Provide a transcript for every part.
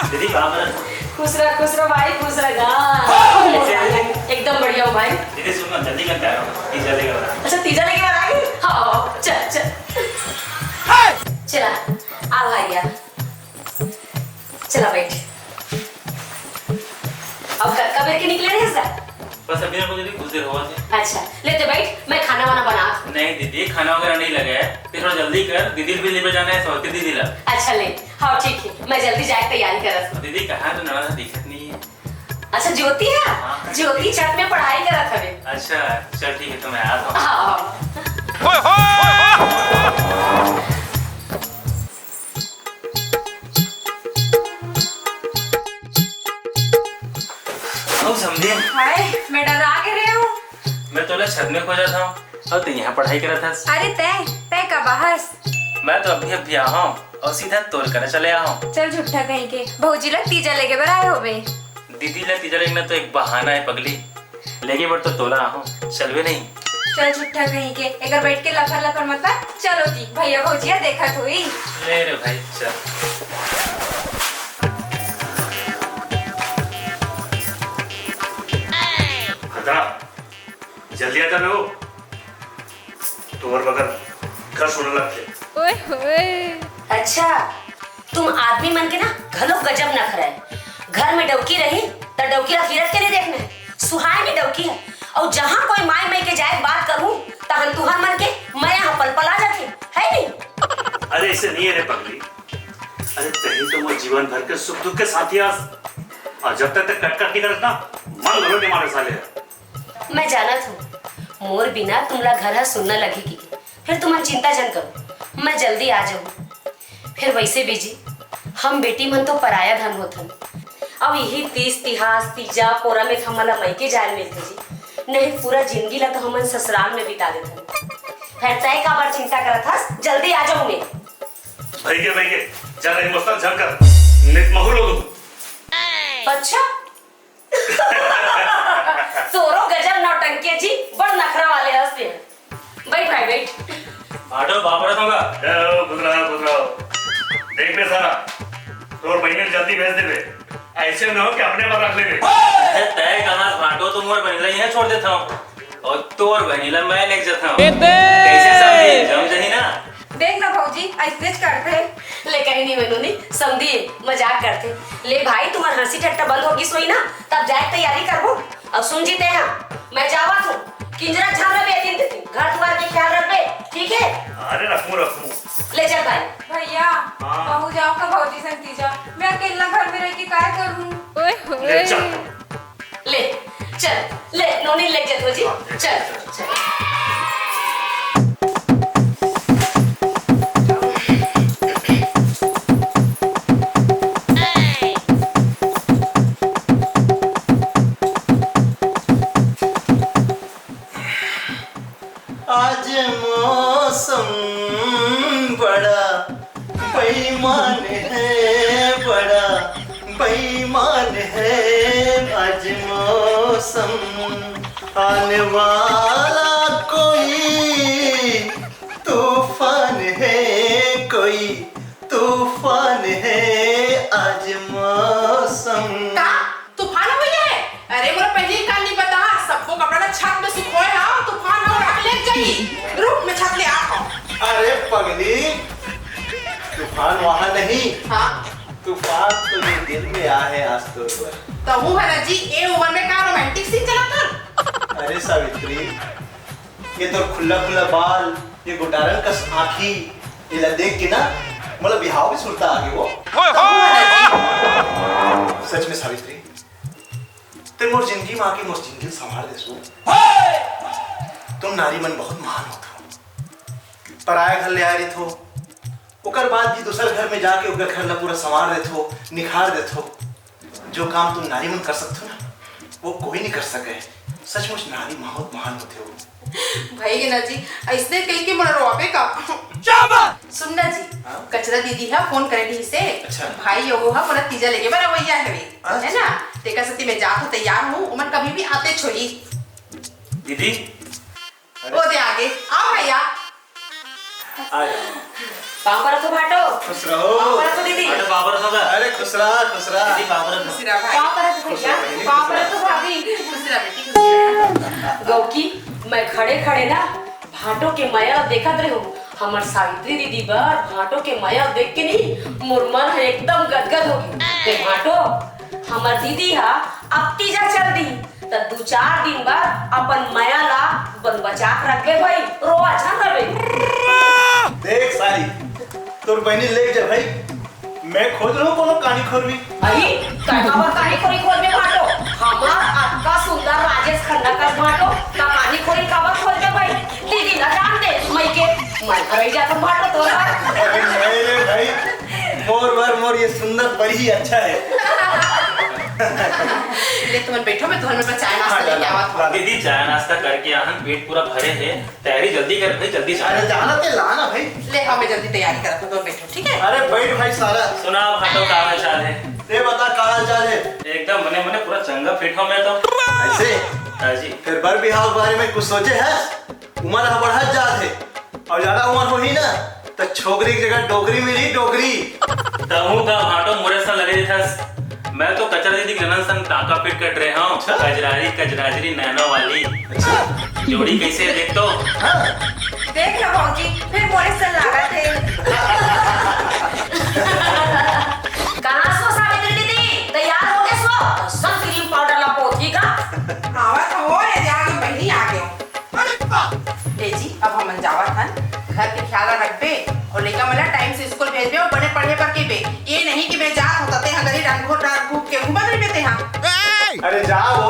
दीदी कहाँ पर? खुश रह भाई, खुश रह। एकदम बढ़िया हो भाई। दीदी सुनो जल्दी करते हैं, तीजा लेके आ। अच्छा तीजा लेके आ रही? हाँ चल चल चला आ भाई यार, चला बैठ। अब कब के निकले रहे इसका? बस अभी ना मुझे कुछ देर हुआ थी। अच्छा लेते बैठ, मैं खाना वाना बना। नहीं दीदी खाना वगैरह नहीं लगा है, फिर थोड़ा जल्दी कर, दीदी भी लेकर जाना है सौते दीदी ला। अच्छा ले, हाँ ठीक है, मैं जल्दी जाके तैयारी कर। दीदी कहाँ तो नड़ा दिखत नहीं है। अच्छा ज्योति है? हाँ। ज्योति छत में पढ़ाई करत हवे। अच्छा चल ठीक है तो मैं आता हूँ। हाँ समझे? हाय, मैं डरा के रही हूँ। मैं तो छत में खो जाता हूँ और तो यहाँ पढ़ाई कर रहा था। अरे तय का बहस। मैं तो अभी आया हूँ और सीधा तोड़ कर चले आया हूँ। चल झूठा कहीं के भौजी लोग तीजा लेके बराए हो बे। दीदी ले तीजा लेना तो एक बहाना है पगली, लेके बट तो तोला हूँ चल भी नहीं। चल झूठा कहीं के एक बैठ के लफर लफर मत कर। चलो जी भैया भौजिया देखा थोड़ी। ले रे भाई चल। जल्दी आता हो तो और बगल घर सुनने लगते। ओए होए। अच्छा तुम आदमी मन के ना घलो गजब न खराए। घर में डौकी रही तो डौकी ला फिरत के नहीं देखना है, सुहाए में डौकी है। और जहाँ कोई माई मैं के जाए बात करूं तहन तुहर मन के मैं यहाँ पलपला जाती है नहीं। अरे ऐसे नहीं है रे पगली, अरे तही तो मैं जीवन भर के सुख दुख के साथी आज, और जब तक कट कट नहीं करत ना मन भरो नहीं मारे साले। मैं जानत हूँ मोर बिना तुमला घर है सुनने लगेगी, फिर तुम चिंता जन करो, मैं जल्दी आ जाऊँ। फिर वैसे बीजी हम बेटी मन तो पराया धन होथन। अब यही तीज तिहास तीजा पोरा में हमला मैके जाए मिलते जी, नहीं पूरा जिंदगी ला तो हमन ससुराल में बिता देते। फिर तय का बार चिंता करत हस, जल्दी आ जाऊँ मैं। भाई के जा रही मस्त झल कर नित महू लोग। अच्छा सोरो गजब नौटंकी जी, बड़ नखरा वाले हंसते हैं। बैठ भाई बैठ। बाटो बापरा होगा। गुजरा देख ले सारा तोर महीने जल्दी भेज देवे, ऐसे न हो कि अपने पर रख लेवे। तय कहाँ बाटो तुम और बनीला यहाँ छोड़ देता हूँ और तोर बनीला मैं ले जाता हूँ। कैसे समझी ना? देख ना भौजी ऐसे करते। ले कहीं नहीं मैनू नहीं समझिए, मजाक करते। ले भाई तुम्हारी हंसी ठट्टा बंद होगी सोई ना, तब जाए तैयारी करबो। अब सुन जीते हैं मैं जावा तू किंजरा झाल रबे दिन घर द्वार के ख्याल रखबे, ठीक है? अरे रखूं ले चल भाई। भैया बहू जाओ का भौजी संग तीजा, मैं अकेला घर में रह के क्या करूं? ओए होए। ले चल ले नोनी ले चल जी, चल। आज मौसम बड़ा बेईमान है, बड़ा बेईमान है। आज मौसम आने वाला कोई तूफान है, कोई तूफान है। आज मौसम का तूफान हो गया है? अरे मोरा पहले ही कान नहीं पता, सबको कपड़ा ना छत में सुखोए हां, तूफान हो रहा ले जाइए। रुक मैं छत ले आता हूं। अरे पगली तूफान वहाँ नहीं, हाँ तूफान तो ये दिल में आ है आज तो। तो वो है ना जी ए उम्र में का रोमांटिक सीन चला था। अरे सावित्री ये तो खुला खुला बाल, ये गुटारन का आँखी, ये देख के ना मतलब बिहाव भी सुनता आगे वो। सच में सावित्री ते मोर जिंदगी में आके मोर जिंदगी संभाल दे सो। तुम नारी मन बहुत महान होता हो, पराया घर ले आ रही थो, उकर बाद भी दूसर घर में जाके उकर घर ला पूरा संवार देत हो, निखार देत हो। जो काम तुम नारी मन कर सकते हो ना वो कोई नहीं कर सके। सचमुच नारी बहुत महान होते हो। भाई के ना जी ऐसे कहीं के मोरा रोपे का। सुनना जी कचरा दीदी है फोन करे दी से। अच्छा। भाई योगो है पूरा तीजा लेके बरा भैया है ना, देखा सती मैं जात हूं तैयार हूं, उमन कभी भी आते छोड़ी। दीदी वो दे आगे आओ भैया। आ जाओ। पाँव पर रखो भाटो। खुश रहो। पाँव पर रखो दीदी। अरे बाबर होगा। अरे खुश रहा खुश रहा। दीदी बाबर होगा। खुशी रहा भाई। पाँव पर रखो भैया। पाँव पर रखो भाभी। खुशी रहा बेटी, खुशी रहा। गौकी मैं खड़े खड़े ना भाटो के माया देखत रही हूँ। हमार सावित्री दीदी बार भाटो के माया देख के नहीं मोर मन एकदम गदगद हो गई। भाटो हमार दीदी हा अब तीजा चल दी तो 2-4 दिन बाद अपन माया ला बन बचा के रखे भाई रोआ छन रहे। देख सारी तोर बहनी ले जा भाई। मैं खोज रहा हूँ कोनो कहानी खोर भी। अही कहवा कहानी खोरी खोल में भाटो हमार अक्का सुंदर राजेश खन्ना का भाटो का कहानी खोरी कावा खोल में भाई दीदी ना जान दे मैं के मैं घर ही जाकर भाटो तोरा। अरे मेरे भाई मोर ये सुंदर परी ही अच्छा है। ले तुम बैठो, मैं तुम्हारे में चाय नाश्ता लेके आवा था। दीदी चाय नाश्ता करके आहन पेट पूरा भरे है। तैयारी जल्दी कर भाई, जल्दी अरे चाय। जाना ते लाना भाई। ले हाँ मैं जल्दी तैयारी कर रखूँ, तुम बैठो ठीक है। अरे बैठ भाई सारा। सुना भाटो का हाल चाल है? ते बता का हाल चाल है? एकदम मने मने पूरा चंगा फिट हूं मैं तो। ऐसे हाँ जी। फिर बर बिहाव के बारे में कुछ सोचे है? उम्र हा बढ़त जात है और ज्यादा उम्र हो ही ना तो छोकरी की जगह डोकरी मिली डोकरी। तहु का भाटो मुरे सा लगे था। मैं तो कचरा दीदी गनन संग टाका फिट कर रहे हूं। कजराजरी नैनो वाली जोड़ी कैसे है देख तो। देख लो भौजी फिर मोरे से लागत है। कहाँ सो सावित्री दीदी तैयार हो गए सो सनस्क्रीन पाउडर ला पोती का। आवत हो रे जाके बहनी आ गए। ले जी अब हम जावत हन घर के ख्याल रखबे और लेका मला टाइम से स्कूल भेजबे और बने पढ़े पर के बे। ये नहीं कि मैं जात होता ते हगरी रंग घोट घूम के घुमत रही बेते हां। अरे जाओ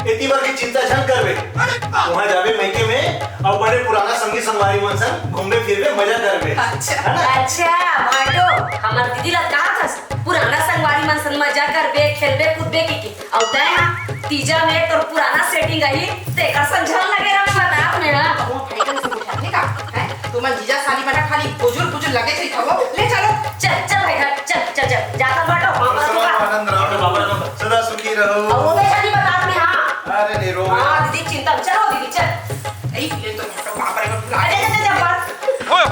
इतनी बार की चिंता छन करबे। वहां जाबे मैके में और बड़े पुराना संगी संगवारी मन संग घूमबे फिरबे मजा करबे। अच्छा भाटो हमार दीदी ला कहा था पुराना संगवारी मन संग मजा करबे खेलबे कूदबे की और तय तीजा में तो पुराना सेटिंग आई ते का समझन लगे रहा बता आपने ना। वो फाइकन से उठाने का है तुम जीजा साली बना खाली बुजुर्ग बुजुर्ग लगे थे खवो। ले चलो चल भाई चल जाकर बाटो मामा खुश रहो, आनंद भाटो रहो, बाबर होगा। सदा सुखी रहो। और वो बेचारी बता आपने हां। अरे नहीं रो। हां दीदी चिंता चलो दीदी चल। ए ले तो हटो वहां पर एक बुला। अरे जा पर ओए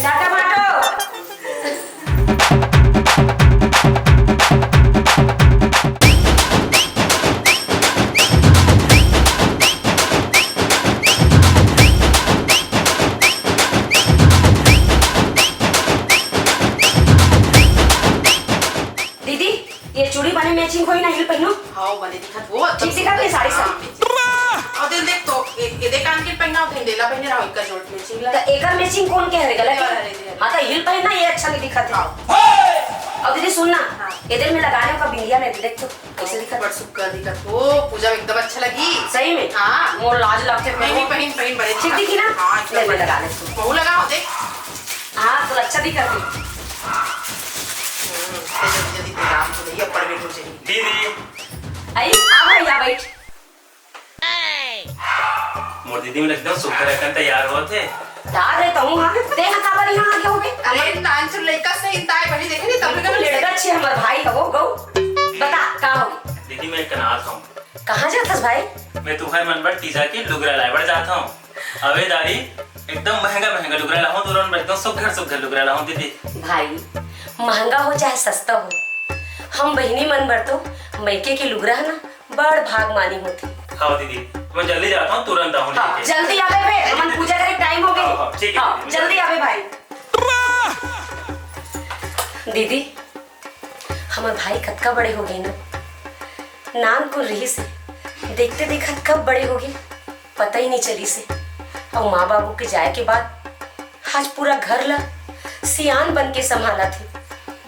टाटा बाटो। दीदी ये चूड़ी बने मैचिंग कोई ना हिल पहनो। हां बने दिखत वो ठीक दिखत नहीं साड़ी साड़ी। और दिल देख तो ये देख कान के पहना उठे देला पहने रहो एक जोड़ मैचिंग ला। तो एकर मैचिंग कौन के है गलत अरे हां तो हिल पहनना ये अच्छा नहीं दिखत है। और दीदी सुनना इधर में लगाने का बिंदिया ले देख तो कैसे दिखत बड़ सुक्का दिखत हो पूजा में एकदम अच्छा लगी सही में। हां मोर लाज लगते नहीं पहन बड़े ठीक दिखी ना। हां ले मैं लगा ले बहु लगाओ देख। हां तो अच्छा दिखत है। जल्दी तैयार हो गई अब पर बैठो चाहिए। दीदी आई आ भाई आ बैठ। मोर दीदी में एकदम सुखर रखन तैयार हो थे। दाद है तो हां ते ना काबर यहां आगे हो गए। अरे नांचर लड़का से इंताय बनी देखे नहीं तब तो लड़का अच्छे हमर भाई हो गौ बता का हो। दीदी मैं कनात हूं। कहां जातस भाई? मैं तुम्हारे मन पर टीजा के लुगरा लाइवर जाता हूं। अबे दादी एकदम महंगा लुगरा लाऊं तुरंत मैं एकदम सुघर लुगरा लाऊं दीदी। भाई महंगा हो चाहे सस्ता हो हम बहिनी मन बर तो मैके के लुगरा है ना बड़ भाग मानी होती। हाँ दीदी मैं जल्दी जाता हूँ तुरंत आऊँ हाँ, लेके। जल्दी आवे बे हमन पूजा करे टाइम हो हाँ, ठीक गई। है, हाँ, जल्दी आवे भाई। दीदी हमार भाई कतका बड़े हो गए ना नाम को रही से देखते देखत कब बड़े हो गए पता ही नहीं चली से। और माँ बाबू के जाए के बाद आज पूरा घर ला सियान बन के संभाला थी।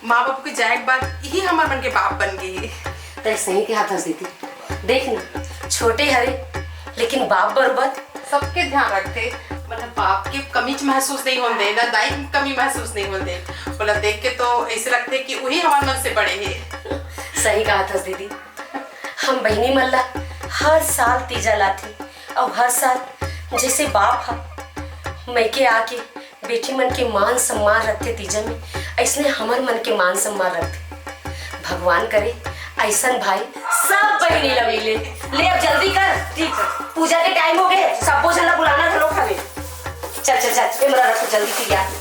माँ बाप के जाए के बाद यही हमारे मन के बाप बन गए। तो सही के हाथ दीदी देख ना छोटे हरे लेकिन बाप बरोबर सबके ध्यान रखते मतलब बाप की कमी महसूस नहीं होने ना दाई की कमी महसूस नहीं होने बोला देख के तो ऐसे लगते कि वही हमारे मन से बड़े हैं। सही कहा था दीदी हम बहनी मल्ला हर साल तीजा लाती और हर साल जैसे बाप हा मैके आके बेटी मन के मान सम्मान रखते तीजा में ऐसने हमर मन के मान सम्मान रखते। भगवान करे ऐसन भाई सब बहनी ला मिले। ले अब जल्दी कर ठीक है। पूजा के टाइम हो गए, सब भोजन ला बुलाना घरों खावे। चल चल चल, ये मेरा रखो जल्दी तैयार।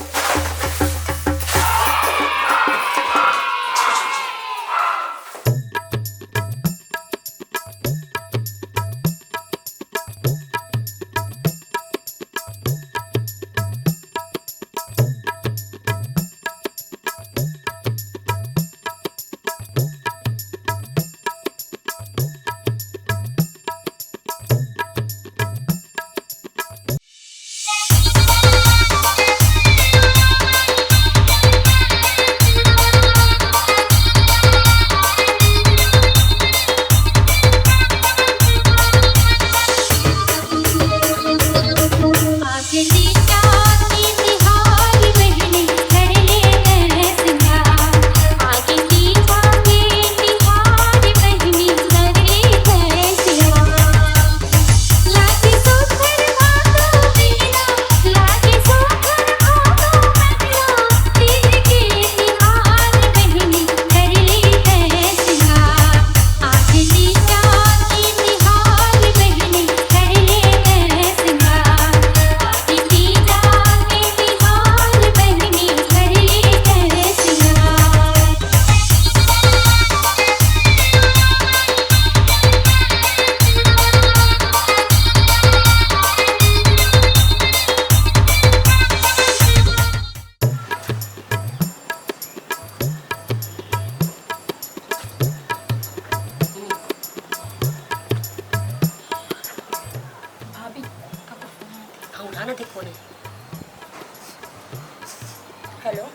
हेलो,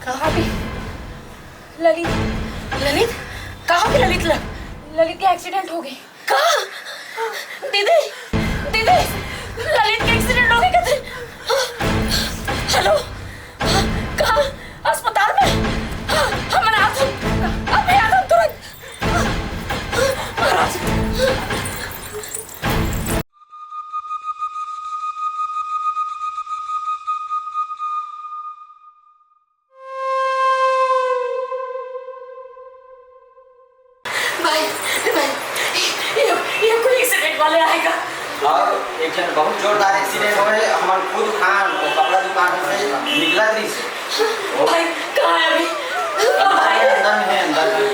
कहाँ भी ललित ललित? कहाँ भी ललित? ललित के एक्सीडेंट हो गए। कहाँ? दीदी दीदी, ललित के एक्सीडेंट हो गए कहते। हेलो, कहाँ? अस्पताल में? हमारे हाथ अभी आ जाओ तुरंत। ये कोई एक्सीडेंट वाले आएगा। और एक जन बहुत जोरदार एक्सीडेंट हो गए। हमारे खुद खान और कपड़ा दुकान से निकला दृश्य। भाई कहाँ है अभी? भाई अंदर में है, अंदर में।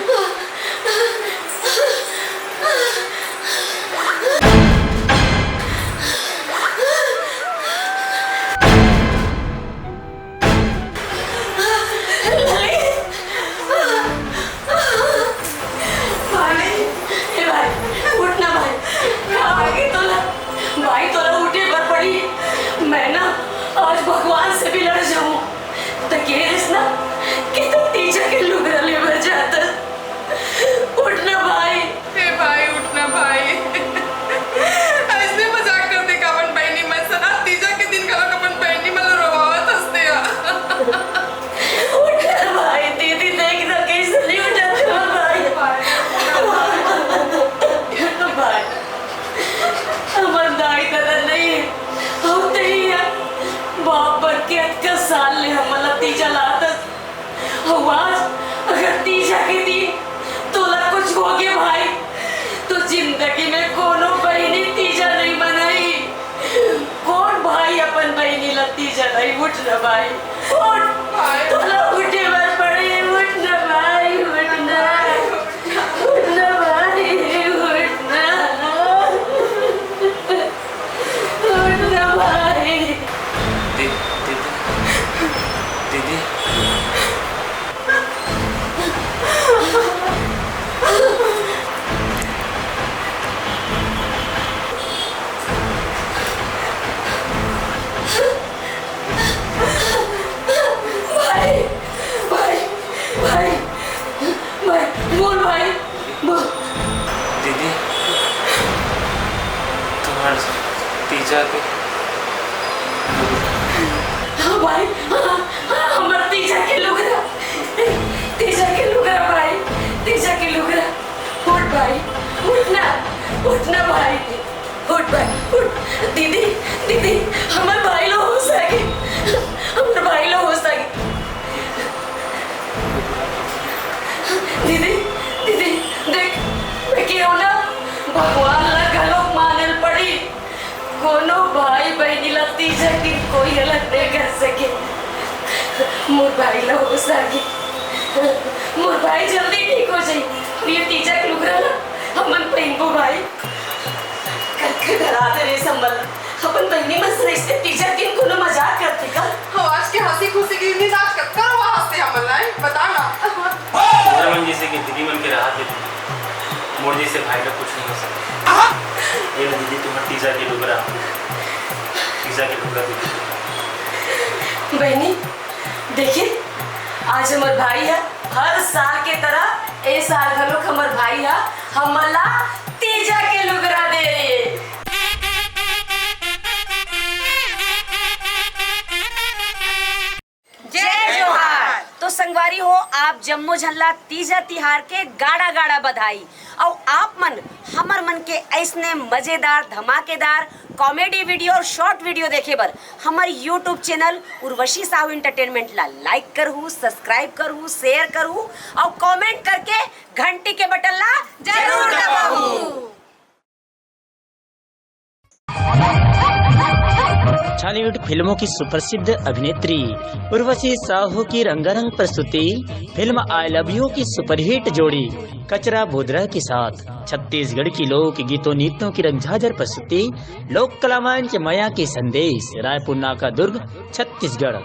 भगवान से भी लड़ जाऊं तो केस ना कि तुम टीचर के लुगरा ले भर जाता। उठना भाई। हे भाई उठना भाई। ऐसे मजाक करते कवन बहनी मैं सना तीजा के दिन का कवन बहनी मला रोवावत हसते या। उठना भाई, दीदी देख ना कैसे नहीं उठाते भाई। भाई हमार दाई दादा नहीं होते ही है। बाप पर के अटका साल ले हमला तीजा लातस। आज अगर तीजा के दिन तोला कुछ हो गया भाई तो जिंदगी में कोनो बहनी तीजा नहीं बनाई। कौन भाई अपन बहनी ला तीजा नहीं। उठना भाई, उठ भाई, तोला उठे बार पड़े। उठना भाई, उठना उठना भाई, उठना उठना भाई। दीदी भाई भाई भाई भाई बोल भाई बोल। दीदी तुम्हारे तीजा के हाँ भाई, हमारे तीजा के लुगरा, तीजा के लुगरा भाई, तीजा के लुगरा। उठ भाई, उठना उठना भाई, उठ भाई उठ। दीदी दीदी हमारे भाई लो हो सके, हमारे भाई लो हो सके। दीदी दीदी तीजा की कोई गलत नहीं कर सके। मोर भाई ला हो सके, मोर भाई जल्दी ठीक हो जाए। और ये तीजा के लुगरा ना हमन पहिनबो भाई। करके डरा दे रे संबल। अपन बहनी मस रिश्ते तीजा दिन कोनो मजाक करते का। हो आज के हंसी खुशी की मिजाज कर वो हंसते हमन लाई बता ना। मोर मन जैसे कि दीदी मन के राहत देती, मोर जैसे भाई का कुछ नहीं हो सकता। ये दीदी तुम्हारे तीजा के लुगरा दीदी। बहनी देखिए, आज हमार भाई है। हर साल के तरह ए साल घलोक हमार भाई है हमला तीजा के लुगरा दे रे। जय जोहार। तो संगवारी हो आप जम्मो झल्ला तीजा तिहार के गाड़ा गाड़ा बधाई। और आप मन हमर मन के ऐसने मजेदार धमाकेदार कॉमेडी वीडियो और शॉर्ट वीडियो देखे बर हमारे YouTube channel Urvashi Sahu entertainment ला लाइक करहू, सब्सक्राइब करहू, शेयर करहू और कमेंट करके घंटी के बटन ला जरूर दबाहू। बॉलीवुड फिल्मों की सुप्रसिद्ध अभिनेत्री उर्वशी साहू की रंगारंग प्रस्तुति फिल्म आई लव यू की सुपरहिट जोड़ी कचराबोद्रा के साथ छत्तीसगढ़ की लोक गीतों नृत्यों की रंगझाझर प्रस्तुति लोक कला मंच माया के संदेश, रायपुर नाका दुर्ग, छत्तीसगढ़।